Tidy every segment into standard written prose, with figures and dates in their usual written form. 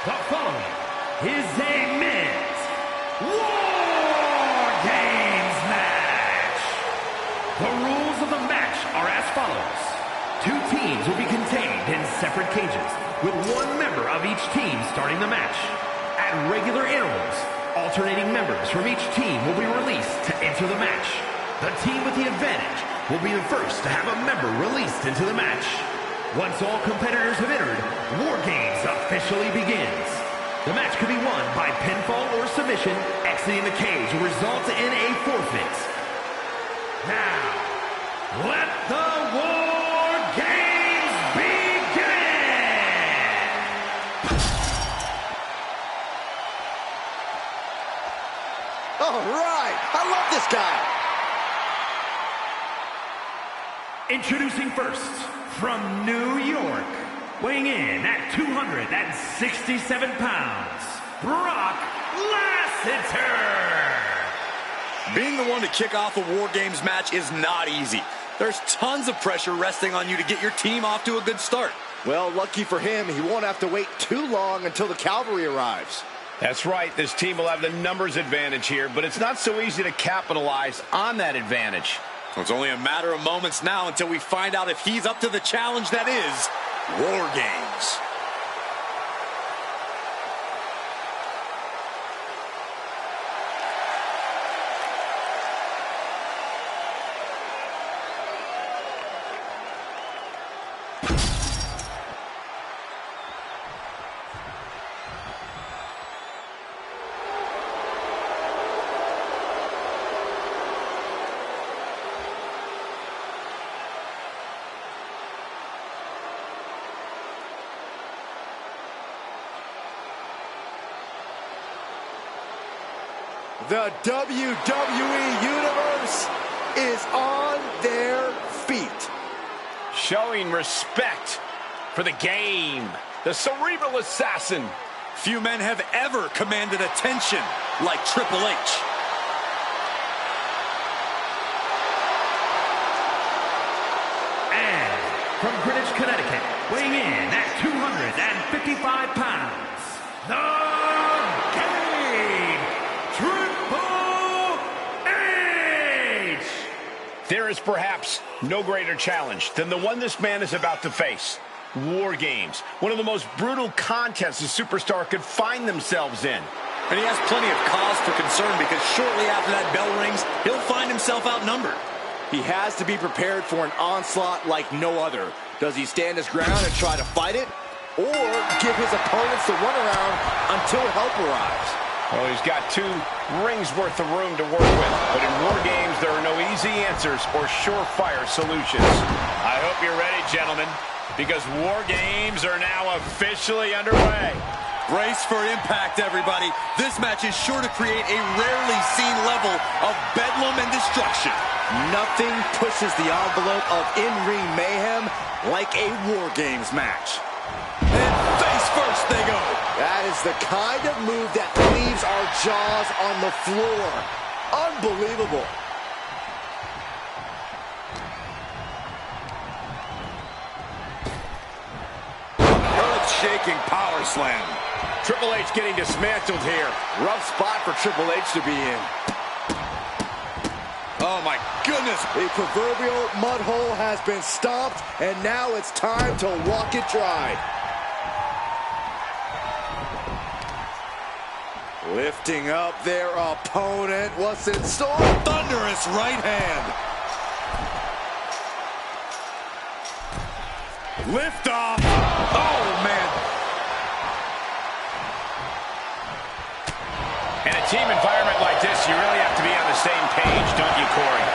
The following is a men's War Games match. The rules of the match are as follows. Two teams will be contained in separate cages, with one member of each team starting the match. At regular intervals, alternating members from each team will be released to enter the match. The team with the advantage will be the first to have a member released into the match. Once all competitors have entered, War Games officially begins. The match can be won by pinfall or submission. Exiting the cage will result in a forfeit. Now, let the War Games begin! All right, I love this guy. Introducing first, from New York, weighing in at 267 pounds, Brock Lassiter. Being the one to kick off a War Games match is not easy. There's tons of pressure resting on you to get your team off to a good start. Well, lucky for him, he won't have to wait too long until the cavalry arrives. That's right. This team will have the numbers advantage here, but it's not so easy to capitalize on that advantage. Well, it's only a matter of moments now until we find out if he's up to the challenge that is War Games. The WWE Universe is on their feet. Showing respect for the game. The Cerebral Assassin. Few men have ever commanded attention like Triple H. And from Greenwich, Connecticut, weighing in at 255 pounds, the Game Triple H! There is perhaps no greater challenge than the one this man is about to face. War Games, one of the most brutal contests a superstar could find themselves in. And he has plenty of cause for concern because shortly after that bell rings, he'll find himself outnumbered. He has to be prepared for an onslaught like no other. Does he stand his ground and try to fight it? Or give his opponents the runaround until help arrives? Well, he's got 2 rings worth of room to work with. But in War Games, there are no easy answers or surefire solutions. I hope you're ready, gentlemen, because War Games are now officially underway. Brace for impact, everybody. This match is sure to create a rarely seen level of bedlam and destruction. Nothing pushes the envelope of in-ring mayhem like a War Games match. And face first they go. That is the kind of move that leaves our jaws on the floor. Unbelievable. Earth-shaking power slam. Triple H getting dismantled here. Rough spot for Triple H to be in. Oh my goodness. The proverbial mud hole has been stomped, and now it's time to walk it dry. Lifting up their opponent. What's in store? Thunderous right hand. Lift off. Oh, man. In a team environment like this, you really have to be on the same page, don't you, Corey?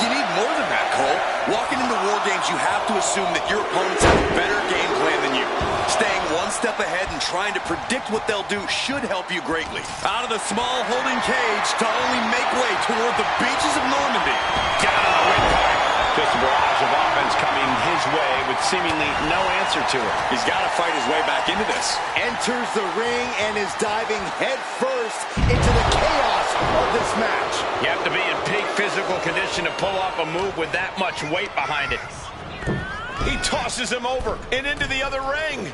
You need more than that, Cole. Walking into War Games, you have to assume that your opponents have a better game plan than you. Staying one step ahead and trying to predict what they'll do should help you greatly. Out of the small holding cage to only make way toward the beaches of Normandy. Down on the windpipe. Just a barrage of offense coming his way with seemingly no answer to it. He's got to fight his way back into this. Enters the ring and is diving head first into the chaos of this match. You have to be in peak physical condition to pull off a move with that much weight behind it. He tosses him over and into the other ring.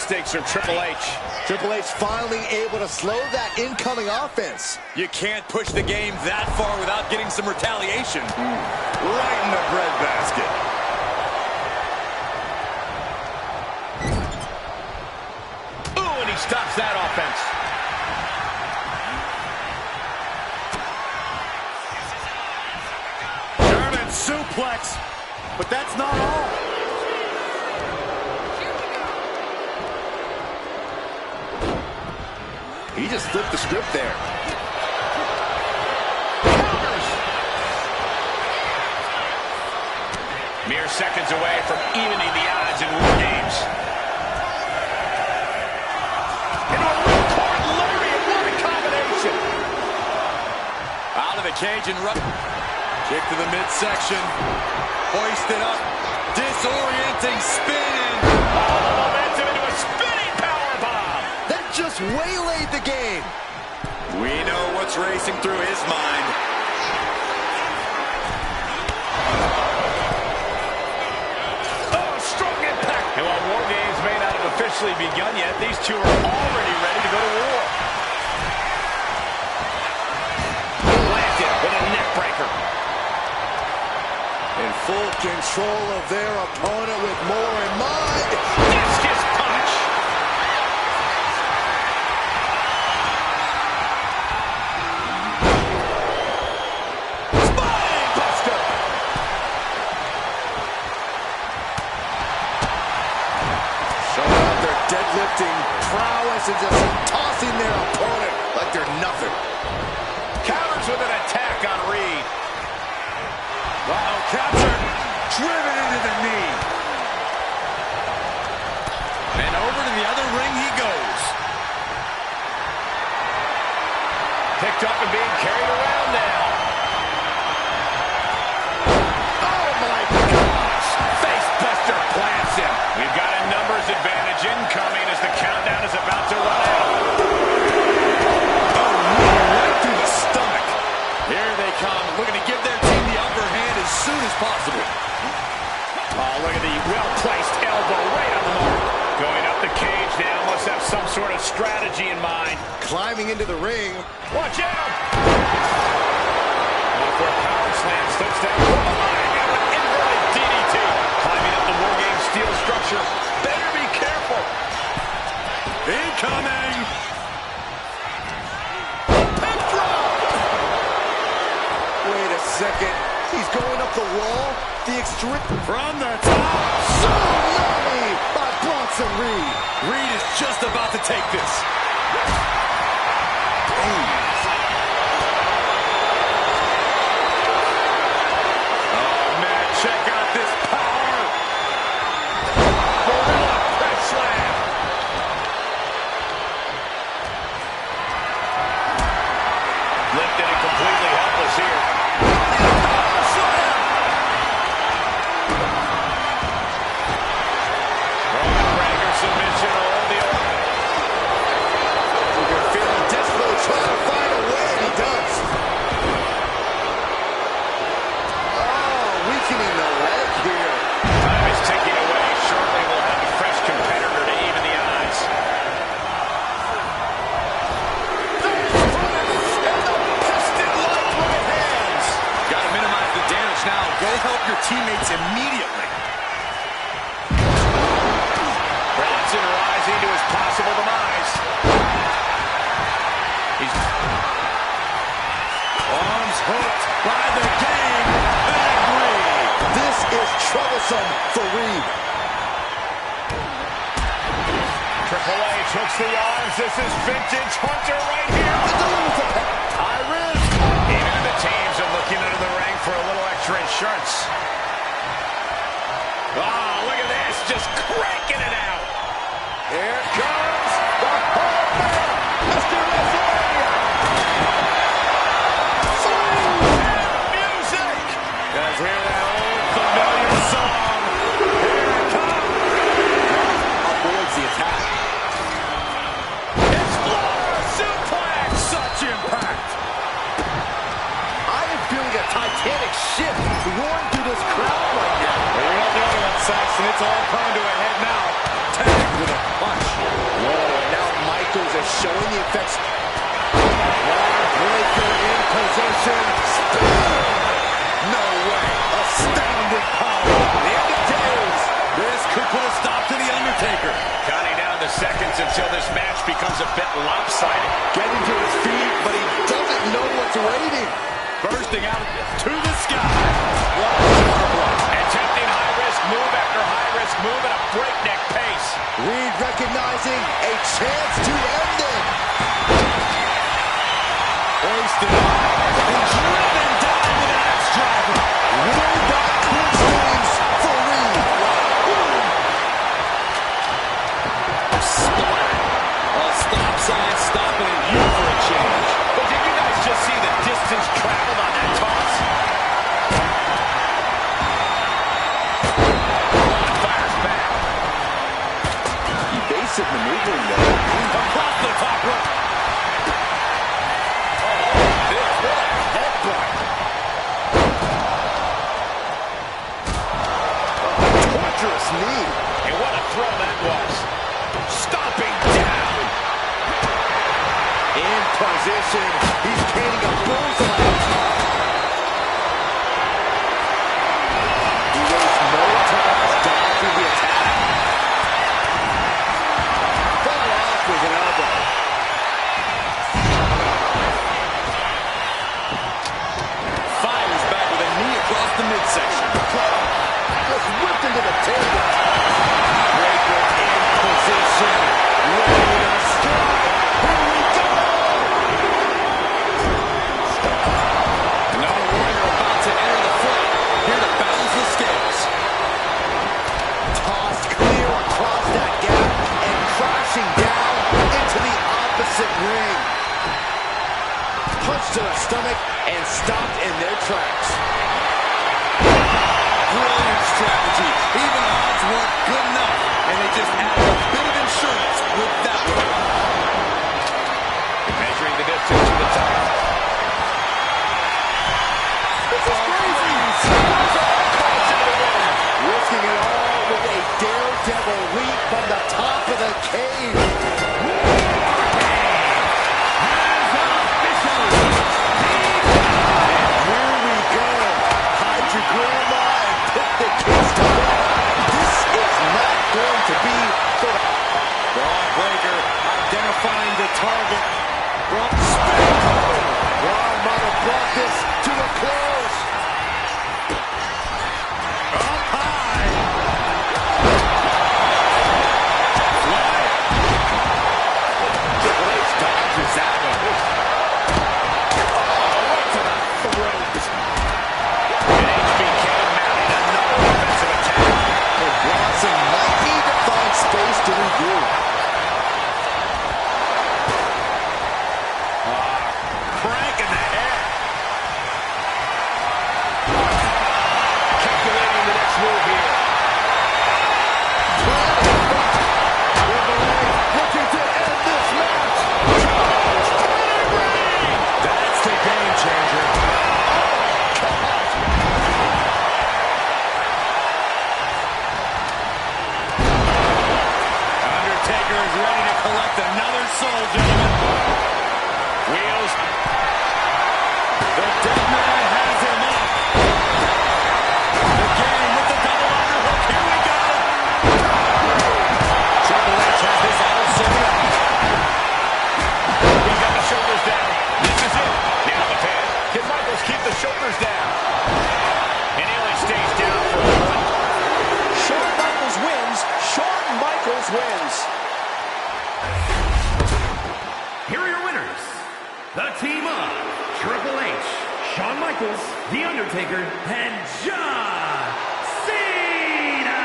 instincts are Triple H. Triple H finally able to slow that incoming offense. You can't push the game that far without getting some retaliation. Right in the breadbasket. Ooh, and he stops that offense. German suplex, but that's not all. He just flipped the script there. Mere seconds away from evening the odds in War Games. Into a ripcord lariat, what a combination! Out of the cage and run. Kick to the midsection. Hoisted up. Disorienting spin. All the momentum into a spinning powerbomb. That just waylaid the game. We know what's racing through his mind. Oh, strong impact. And while War Games may not have officially begun yet, these two are already ready to go to war. Planted with a neck breaker. In full control of their opponent with more in mind. Discus punch. Spine buster. Showing off their deadlifting prowess and just tossing their opponent like they're nothing. Counters with an attack on Reed. Uh-oh, captured. Driven into the knee. And over to the other ring he goes. Picked up and being carried around now. Oh my gosh! Facebuster plants him. We've got a numbers advantage incoming as the countdown is about to run out. Oh, knee right through the stomach. Here they come, looking to give their team the upper hand as soon as possible. Oh, look at the well-placed elbow right on the mark. Going up the cage now, must have some sort of strategy in mind. Climbing into the ring. Watch out! Off where power slam slips down. Oh my, and an inverted DDT. Climbing up the War Games steel structure. Better be careful. Incoming. Pin drop! Wait a second. He's going up the wall. The extreme From the top. tsunami by Bronson Reed. Reed is just about to take this. Oh man, check out this power. Gorilla press slam. Lifted and completely helpless here. Roman Breaker submission will hold the order. You're feeling desperately trying to find a way. He does. Oh, weakening the leg here. Time is ticking away. Shortly we'll have a fresh competitor to even the odds. And the piston-like right hands. Got to minimize the damage now. Go help your teammates immediately. Bronson rising to his possible demise. He's Arms hooked by the game. Big Reed. This is troublesome for Reed. Triple H hooks the arms. This is vintage Hunter right here. High risk. Even the teams are looking under the ring for a little extra insurance. Oh, look at this. Just cranking it out. Here comes the Hulkman, Mr. WrestleMania. Music. Guys, hear that old familiar song. Here it comes. Avoids the attack. Explorer suplex. Such impact. I am feeling a titanic shift roaring through this crowd right now. Well, you're not the only one, Saxton. It's all coming to a head now. Tagged with a punch. showing the effects. Breaker in position. No way. Astounding power. The end of days. This could put a stop to The Undertaker. Counting down the seconds until this match becomes a bit lopsided. Getting to his feet, but he doesn't know what's waiting. Bursting out to the sky. Attempting high-risk move after high-risk move at a breakneck pace. Reed recognizing a chance to end it. Hoisted and driven down with an axe driver. Really got good strings for Reed. Splat. A stop sign stopping at you for a change. But did you guys just see the distance traveled on that toss? Fires back. Evasive maneuvering there. Across the top rope. Torturous knee. And what a throw that was. Stomping down. In position. He's gaining a bullseye. He wastes no time dodging the attack. Fell off with an elbow. Fires back with a knee across the midsection. Just whipped into the table. Breaker in position. Ready to strike. Here we go. Another warrior about to enter the fray. Here to balance the scales. Tossed clear across that gap and crashing down into the opposite ring. Punch to the stomach and stopped in their tracks. Brilliant strategy. Even odds weren't good enough, and they just added a bit of insurance with that one. Measuring the distance to the top. This is crazy. Risking it all with a daredevil leap from the top of the cage. Here we go. Hide your grandma and put the kids to bed. This is not going to be for the... Braun Breaker identifying the target. Braun might have brought this to a close. Up high. Triple H dodges that one. And HBK mounting another offensive attack. And Bronson might need to find space to regroup. Crank in the air. Calculating the next move here. Looking to end this match. That's the game changer. Undertaker is ready to collect another soul, gentlemen. Wheels. The dead man has him up. The game with the double underhook. Here we go. Triple H has this all sorted out. He's got the shoulders down. This is it. Now the pin. Can Michaels keep the shoulders down? And he only stays down for one. Shawn Michaels wins. Shawn Michaels wins. Here are your winners. The team of Triple H, Shawn Michaels, The Undertaker, and John Cena.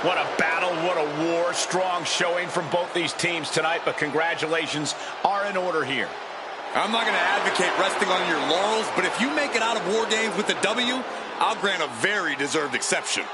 What a battle, what a war. Strong showing from both these teams tonight, but congratulations are in order here. I'm not going to advocate resting on your laurels, but if you make it out of War Games with the W, I'll grant a very deserved exception.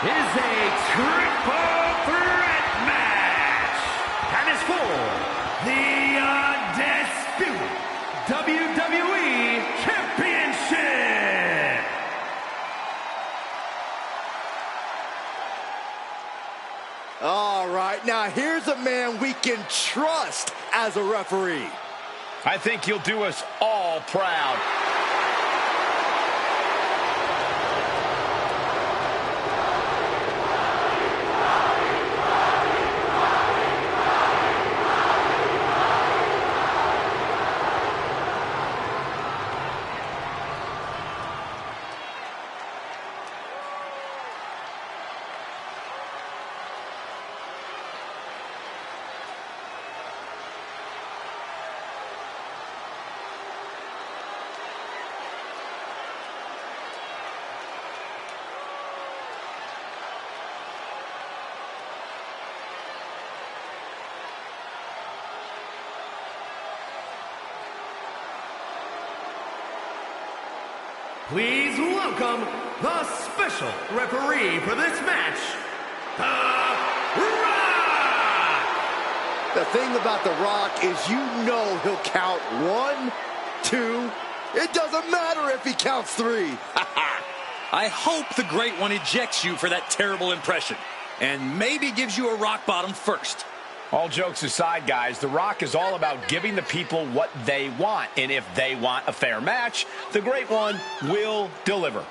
is a triple threat match and is for the undisputed WWE Championship. All right, now here's a man we can trust as a referee. I think he'll do us all proud. Please welcome the special referee for this match, The Rock! The thing about The Rock is you know he'll count 1, 2, it doesn't matter if he counts 3. I hope the Great One ejects you for that terrible impression, and maybe gives you a rock bottom first. All jokes aside, guys, The Rock is all about giving the people what they want. And if they want a fair match, the Great One will deliver.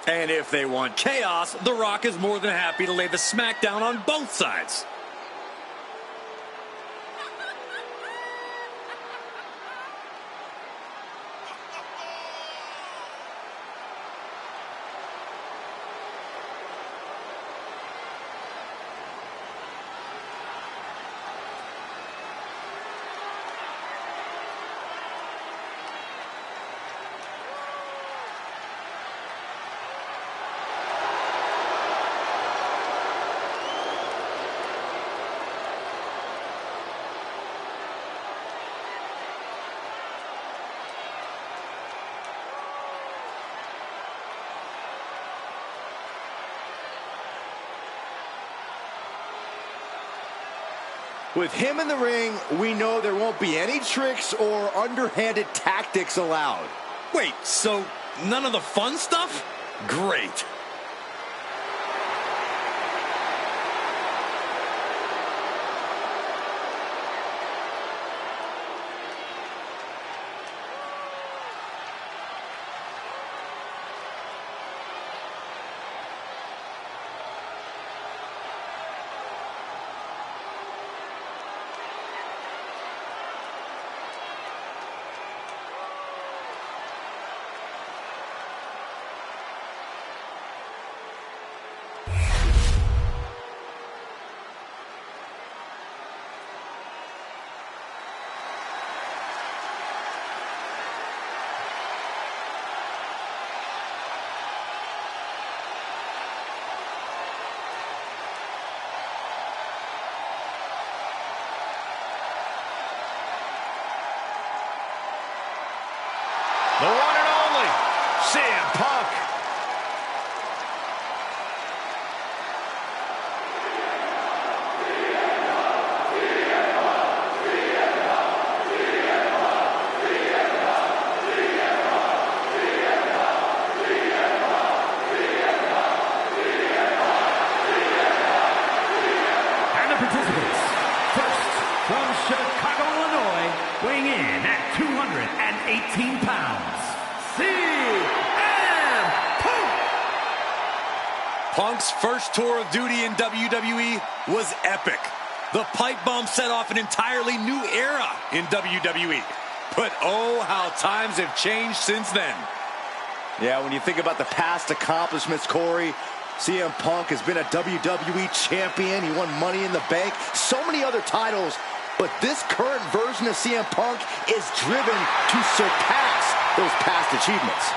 And if they want chaos, The Rock is more than happy to lay the smackdown on both sides. With him in the ring, we know there won't be any tricks or underhanded tactics allowed. Wait, so none of the fun stuff? Great. The one and only CM Punk. And the participants, first from Chicago, Illinois, weighing in at 218 pounds, CM Punk! Punk's first tour of duty in WWE was epic. The pipe bomb set off an entirely new era in WWE. But oh, how times have changed since then. Yeah, when you think about the past accomplishments, Corey, CM Punk has been a WWE champion. He won Money in the Bank, so many other titles. But this current version of CM Punk is driven to surpass those past achievements.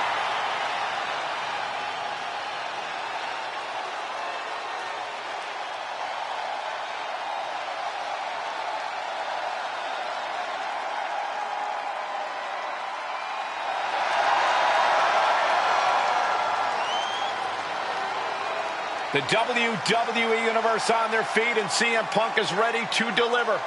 The WWE Universe on their feet, and CM Punk is ready to deliver.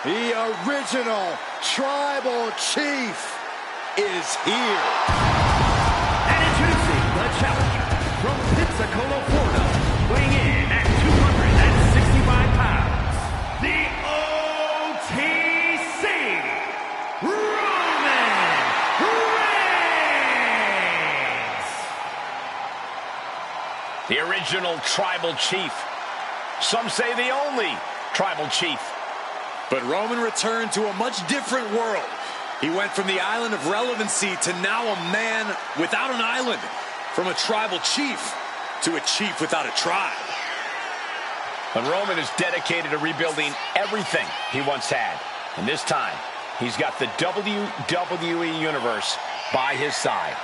The original Tribal Chief is here. And introducing the challenger from Pensacola, Florida, weighing in at 265 pounds, the OTC, Roman Reigns! The original Tribal Chief. Some say the only Tribal Chief. But Roman returned to a much different world. He went from the island of relevancy to now a man without an island. From a tribal chief to a chief without a tribe. And Roman is dedicated to rebuilding everything he once had. And this time, he's got the WWE Universe by his side.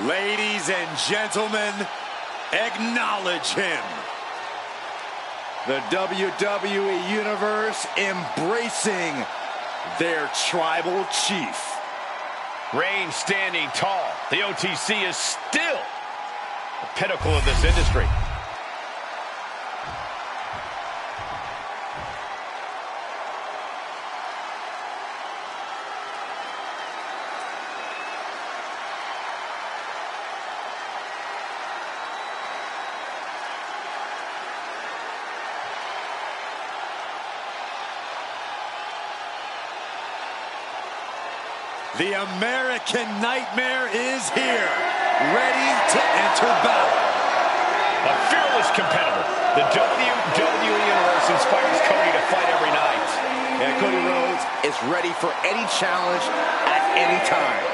Ladies and gentlemen, acknowledge him. The WWE Universe embracing their Tribal Chief. Reigns standing tall. The OTC is still the pinnacle of this industry. The American Nightmare is here, ready to enter battle. A fearless competitor. The WWE Universe inspires Cody to fight every night. And Cody Rhodes is ready for any challenge at any time.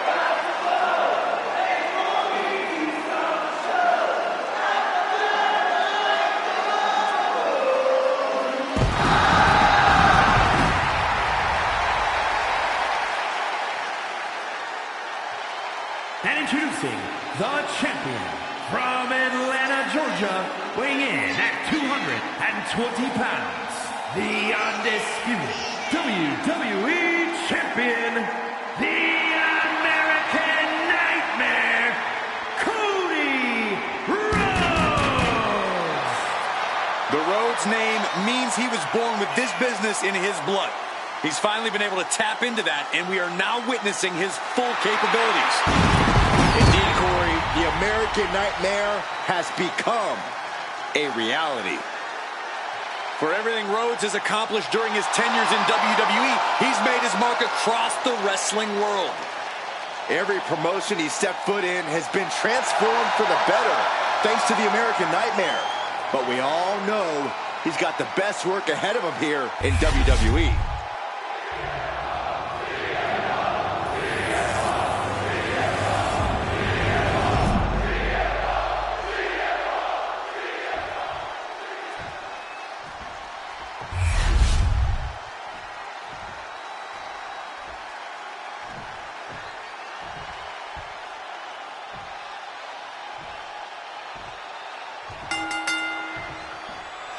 And introducing the champion from Atlanta, Georgia, weighing in at 220 pounds, the undisputed WWE champion, the American Nightmare, Cody Rhodes. The Rhodes name means he was born with this business in his blood. He's finally been able to tap into that, and we are now witnessing his full capabilities. Indeed, Corey, the American Nightmare has become a reality. For everything Rhodes has accomplished during his tenures in WWE, he's made his mark across the wrestling world. Every promotion he stepped foot in has been transformed for the better, thanks to the American Nightmare. But we all know he's got the best work ahead of him here in WWE.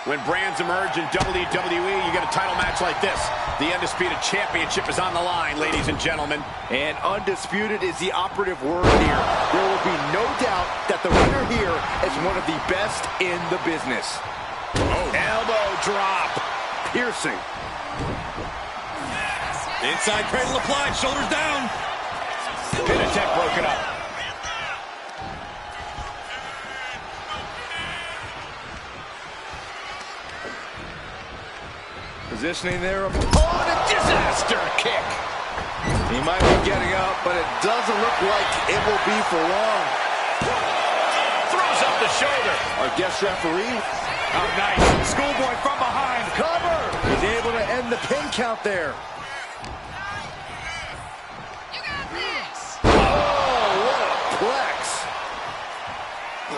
When brands emerge in WWE, you get a title match like this. The Undisputed Championship is on the line, ladies and gentlemen. And undisputed is the operative word here. There will be no doubt that the winner here is one of the best in the business. Oh, elbow drop. Piercing. Inside cradle applied, shoulders down. Pin attempt broken up. Positioning there. Oh, and a disaster kick. He might be getting up, but it doesn't look like it will be for long. Throws up the shoulder. Our guest referee. Oh, nice. Schoolboy from behind. Cover. He's able to end the pin count there. Oh, what a plex.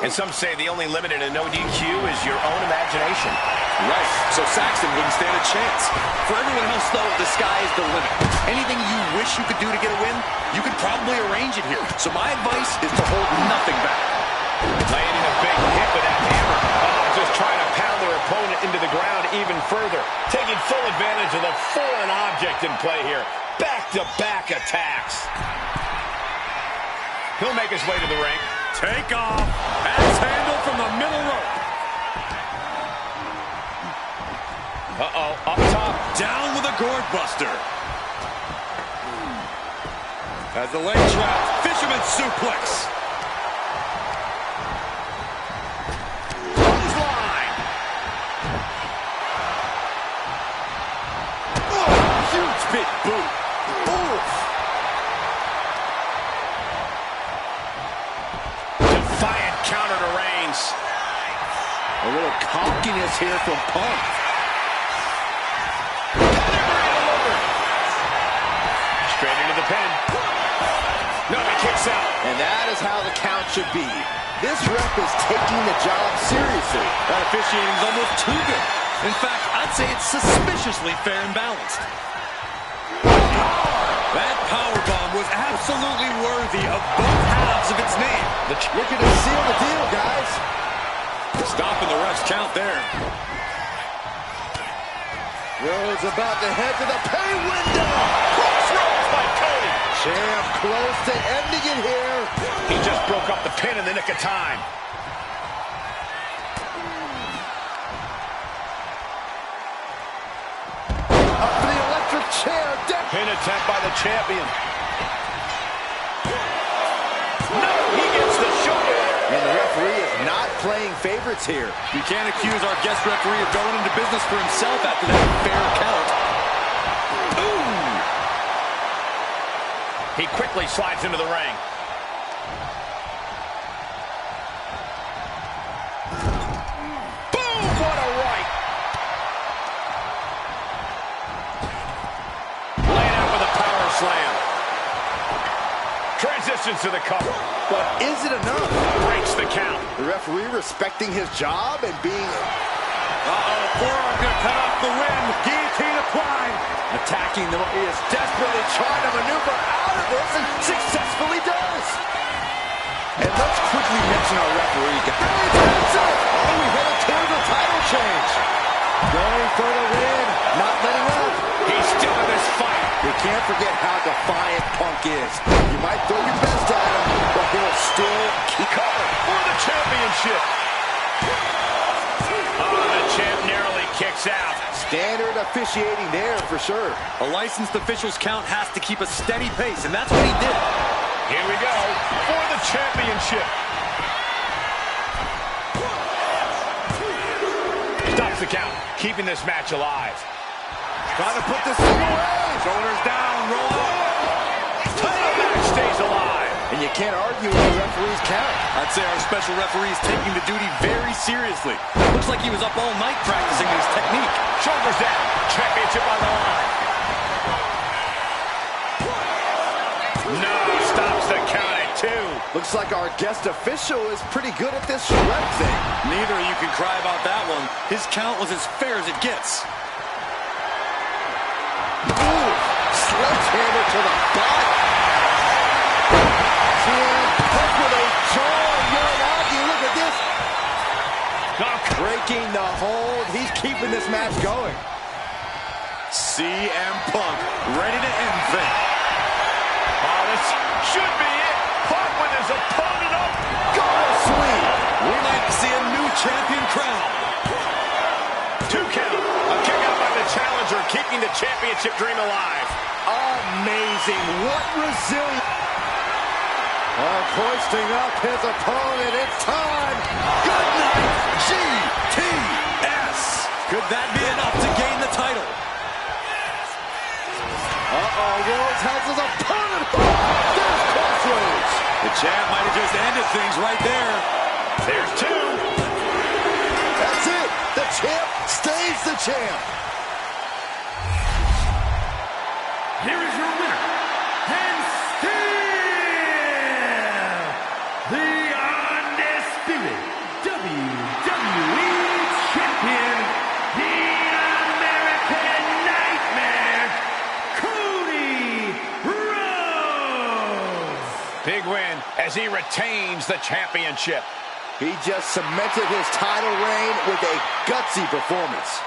And some say the only limit in a no DQ is your own imagination. Right, so Saxton wouldn't stand a chance. For everyone else, though, the sky is the limit. Anything you wish you could do to get a win, you could probably arrange it here. So my advice is to hold nothing back. Landing a big hit with that hammer. Just trying to pound their opponent into the ground even further. Taking full advantage of the foreign object in play here. Back-to-back attacks. He'll make his way to the ring. Take off. Axe handle from the middle rope. Uh-oh, up top. Down with a gourd buster. As the leg trap, fisherman suplex. Clothesline. Oh, huge big boot. Oof. Defiant counter to Reigns. A little cockiness here from Punk. Straight into the pin. No, he kicks out. And that is how the count should be. This ref is taking the job seriously. That officiating is almost too good. In fact, I'd say it's suspiciously fair and balanced. That powerbomb was absolutely worthy of both halves of its name. Looking to seal the deal, guys. Stopping the ref's count there. Rhodes about to head to the pay window. Crossroads by Cody. Champ close to ending it here. He just broke up the pin in the nick of time. Up for the electric chair. Pin attempt by the champion. No, he gets the shoulder. And the referee is not playing favorites here. You can't accuse our guest referee of going into business for himself after that fair count. Ooh! He quickly slides into the ring. Boom! What a right! Laying out with a power slam. Transitions to the cover. But is it enough? Breaks the count. The referee respecting his job and being... Forearm gonna cut off the win. Guillotine applied. attacking them. He is desperately trying to maneuver out of this and successfully does. And let's quickly mention our referee. Very defensive. Oh, we headed towards a title change. Going for the win. Not letting up. He's still in this fight. You can't forget how defiant Punk is. You might throw your best at him, but he'll still keep covered for the championship. Oh, the champ narrowly kicks out. Standard officiating there for sure. A licensed official's count has to keep a steady pace, and that's what he did. Here we go for the championship. Stops the count, keeping this match alive. Trying to put this thing away. Shoulders down, roll up. Title match stays alive. And you can't argue with the referee's count. I'd say our special referee is taking the duty very seriously. Looks like he was up all night practicing his technique. Shoulders down, championship on the line. No, stops the count at 2. Looks like our guest official is pretty good at this ref thing. Neither of you can cry about that one. His count was as fair as it gets. Ooh, sledgehammer to the body. Punk with a jaw on Uranagi. Look at this. Breaking the hold. He keeping this match going. CM Punk ready to end things. Oh, this should be it. Punk with his opponent up. Go sweep. We might see a new champion crown. 2 count. A kick out by the challenger, keeping the championship dream alive. Amazing. What resilience. Hoisting up his opponent. It's time. Good night, GTS. Could that be enough to gain the title? Rhodes has his opponent. There's Crossroads. The champ might have just ended things right there. There's 2. That's it. The champ stays the champ. Here is your winner, and still the undisputed WWE Champion, the American Nightmare, Cody Rhodes. Big win as he retains the championship. He just cemented his title reign with a gutsy performance.